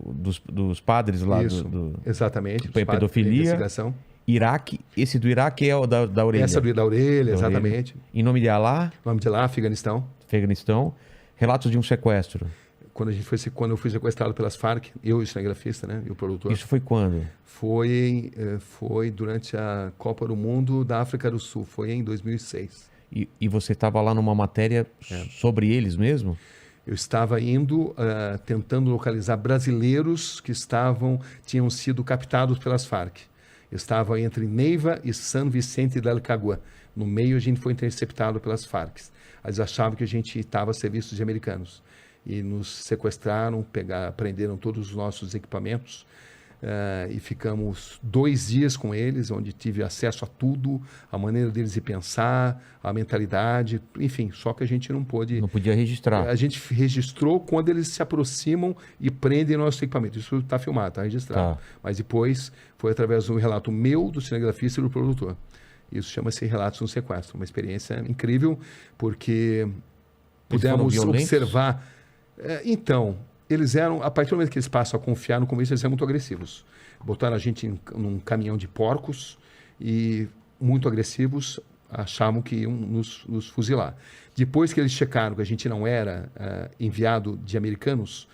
dos padres lá Isso, exatamente. pedofilia. Iraque, esse do Iraque é o da orelha. Essa da orelha, exatamente. Em nome de Alá. Em nome de Alá, Afeganistão. Relatos de um sequestro. Quando eu fui sequestrado pelas Farc, eu e o cinegrafista, né, e o produtor. Isso foi quando? Foi durante a Copa do Mundo da África do Sul, foi em 2006. E você estava lá numa matéria sobre eles mesmo? Eu estava indo, tentando localizar brasileiros que tinham sido captados pelas Farc. Eu estava entre Neiva e San Vicente del Cagua. No meio, a gente foi interceptado pelas Farc. Eles achavam que a gente estava a serviço de americanos. E nos sequestraram, prenderam todos os nossos equipamentos. E ficamos 2 dias com eles, onde tive acesso a tudo, a maneira deles de pensar, a mentalidade, enfim, só que a gente não pôde... Não podia registrar. A gente registrou quando eles se aproximam e prendem nosso equipamento. Isso está filmado, está registrado. Tá. Mas depois foi através de um relato meu, do cinegrafista e do produtor. Isso chama-se Relatos de um Sequestro. Uma experiência incrível, porque pudemos observar... Eles eram, a partir do momento que eles passam a confiar no começo, eles eram muito agressivos. Botaram a gente num caminhão de porcos e muito agressivos, achavam que iam nos fuzilar. Depois que eles checaram que a gente não era enviado de americanos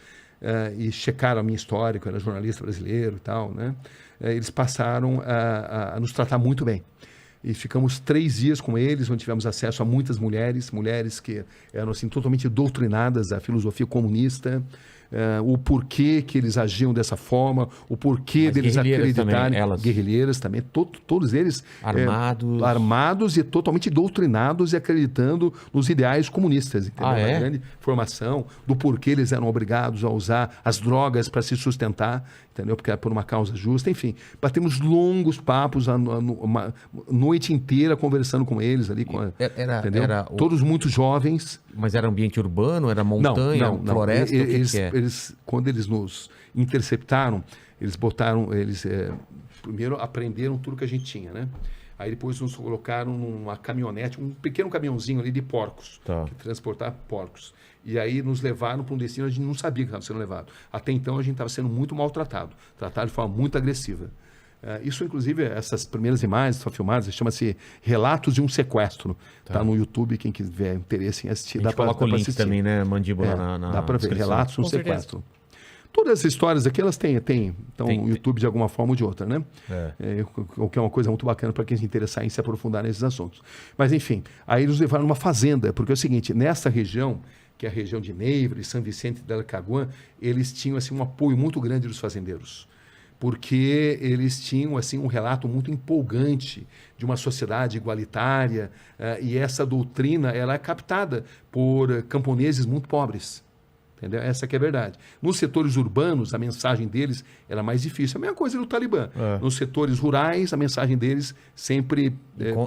e checaram a minha história, que eu era jornalista brasileiro e tal, né? Eles passaram a nos tratar muito bem. E ficamos 3 dias com eles, onde tivemos acesso a muitas mulheres que eram assim, totalmente doutrinadas à filosofia comunista, o porquê que eles agiam dessa forma, o porquê deles acreditarem. Guerrilheiras também, todos eles armados e totalmente doutrinados e acreditando nos ideais comunistas. Entendeu? Uma grande formação do porquê eles eram obrigados a usar as drogas para se sustentar, entendeu? Porque era por uma causa justa. Enfim, batemos longos papos uma noite inteira conversando com eles ali, entendeu? Todos muito jovens. Mas era ambiente urbano, era montanha, floresta? Quando eles nos interceptaram, eles primeiro apreenderam tudo que a gente tinha, né? Aí depois nos colocaram numa caminhonete, um pequeno caminhãozinho ali de porcos, que transportava porcos. E aí nos levaram para um destino, a gente não sabia que estava sendo levado. Até então a gente estava sendo muito maltratado, tratado de forma muito agressiva. Isso, inclusive, essas primeiras imagens são filmadas, chama-se Relatos de um Sequestro. Está no YouTube, quem tiver interesse em assistir. A gente coloca o link também, né, Mandíbula, na dá para ver, Relatos de um Sequestro. Todas essas histórias aqui, elas estão no YouTube de alguma forma ou de outra, né? O que é uma coisa muito bacana para quem se interessar em se aprofundar nesses assuntos. Mas, enfim, aí eles levaram numa fazenda, porque é o seguinte, nessa região, que é a região de Neiva, de San Vicente del Cagua, eles tinham assim, um apoio muito grande dos fazendeiros, porque eles tinham assim, um relato muito empolgante de uma sociedade igualitária, e essa doutrina ela é captada por camponeses muito pobres. Entendeu? Essa que é a verdade. Nos setores urbanos, a mensagem deles era mais difícil. A mesma coisa do Talibã. Nos setores rurais, a mensagem deles sempre...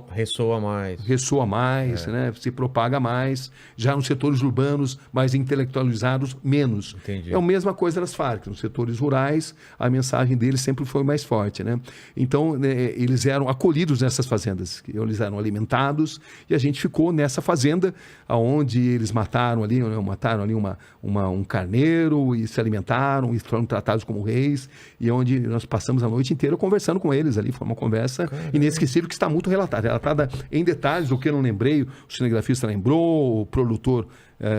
ressoa mais. Ressoa mais, né? Se propaga mais. Já nos setores urbanos, mais intelectualizados, menos. Entendi. É a mesma coisa das Farc. Nos setores rurais, a mensagem deles sempre foi mais forte, né? Então, eles eram acolhidos nessas fazendas. Eles eram alimentados e a gente ficou nessa fazenda onde eles mataram ali um carneiro e se alimentaram e foram tratados como reis, e onde nós passamos a noite inteira conversando com eles ali. Foi uma conversa inesquecível que está muito relatada em detalhes. O que eu não lembrei, o cinegrafista lembrou, o produtor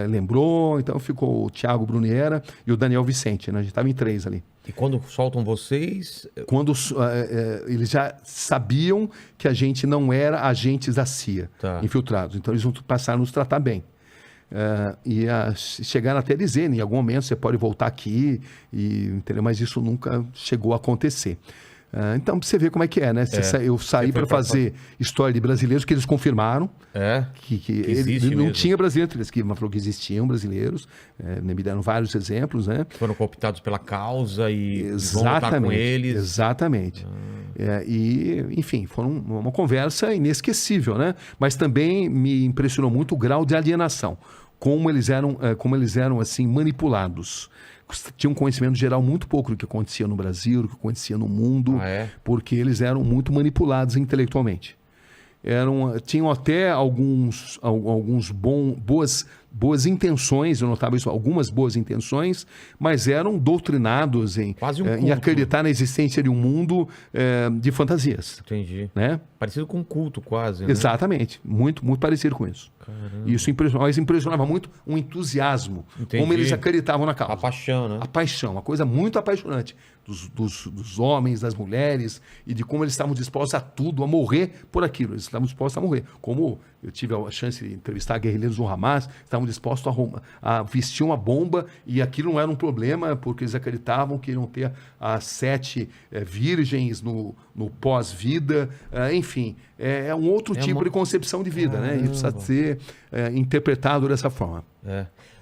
lembrou, então ficou o Thiago Bruniera e o Daniel Vicente, né? A gente estava em 3 ali. E quando soltam vocês... Quando eles já sabiam que a gente não era agentes da CIA, infiltrados, então eles passaram a nos tratar bem. Chegaram até a dizer, em algum momento você pode voltar aqui, entendeu? Mas isso nunca chegou a acontecer. Então, você vê como é que é, né? Eu saí para fazer história de brasileiros que eles confirmaram que existe não tinha brasileiro. Eles falou que existiam brasileiros, me deram vários exemplos, né? Foram cooptados pela causa e vão lutar com eles. Exatamente. Enfim, foi uma conversa inesquecível, né? Mas também me impressionou muito o grau de alienação, como eles eram assim, manipulados. Tinham um conhecimento geral muito pouco do que acontecia no Brasil, do que acontecia no mundo, porque eles eram muito manipulados intelectualmente. Tinham até boas boas intenções, eu notava isso, algumas boas intenções, mas eram doutrinados em, Quase um em culto. acreditar na existência de um mundo de fantasias. Entendi. Né? Parecido com um culto, quase. Né? Exatamente. Muito, muito parecido com isso. Caramba. Isso impressionava, mas impressionava muito um entusiasmo. Entendi. Como eles acreditavam na causa. A paixão, né? A paixão, uma coisa muito apaixonante dos homens, das mulheres, e de como eles estavam dispostos a tudo, a morrer por aquilo. Eles estavam dispostos a morrer. Como eu tive a chance de entrevistar guerrilheiros do Hamas, estavam dispostos a vestir uma bomba, e aquilo não era um problema, porque eles acreditavam que iriam ter as 7 virgens no pós-vida. Enfim, é um outro tipo de concepção de vida, né? E precisa ser interpretado dessa forma. É.